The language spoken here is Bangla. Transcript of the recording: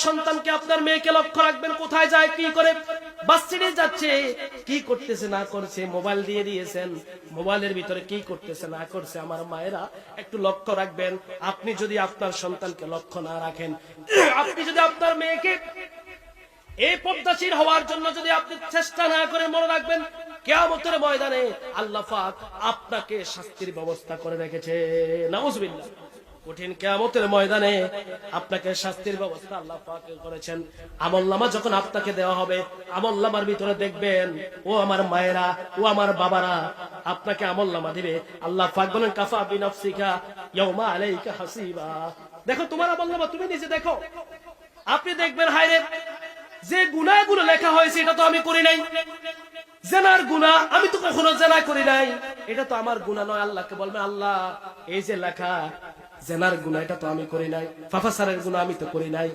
সন্তানকে আপনার মেয়েকে লক্ষ্য রাখবেন, কোথায় যায় কি করে, বাসে যাচ্ছে কি করতেছে না করছে, মোবাইল দিয়ে দিয়েছেন, মোবাইলের ভিতরে কি করতেছে না করছে, আমার মায়েরা একটু লক্ষ্য রাখবেন। আপনি যদি আপনার সন্তানকে লক্ষ্য না রাখেন, আপনি যদি আপনার মেয়েকে এই পর্দাশীল হওয়ার জন্য যদি আপনি চেষ্টা না করে, মনে রাখবেন কিয়ামতের ময়দানে আল্লাহ পাক আপনাকে শাস্তির ব্যবস্থা করে রেখেছে। নাউজুবিল্লাহ। কঠিন কিয়ামতের ময়দানে আপনাকে শাস্তির ব্যবস্থা আল্লাহ পাক করেছেন। আমলনামা যখন আপনাকে দেওয়া হবে, আমলনামার ভিতরে দেখবেন, ও আমার মায়েরা, ও আমার বাবারা, আপনাকে আমলনামা দিবে। আল্লাহ পাক বলেন কাফা বিনাফসিকা ইয়াউমা আলাইকা হাসিবা। দেখো তোমার আমলনামা, তুমি নিজে দেখো। আপনি দেখবেন হায়রে, যে গুনাহগুলো লেখা হয়েছে এটা তো আমি করি নাই, জেনার গুনাহ আমি তো কখনো জেনা করি নাই, এটা তো আমার গুনাহ নয়। আল্লাহকে বলবেন আল্লাহ এই যে লেখা জেনার গুনাহ এটা তো আমি করি নাই, ফাফাসারের গুনাহ আমি তো করি নাই,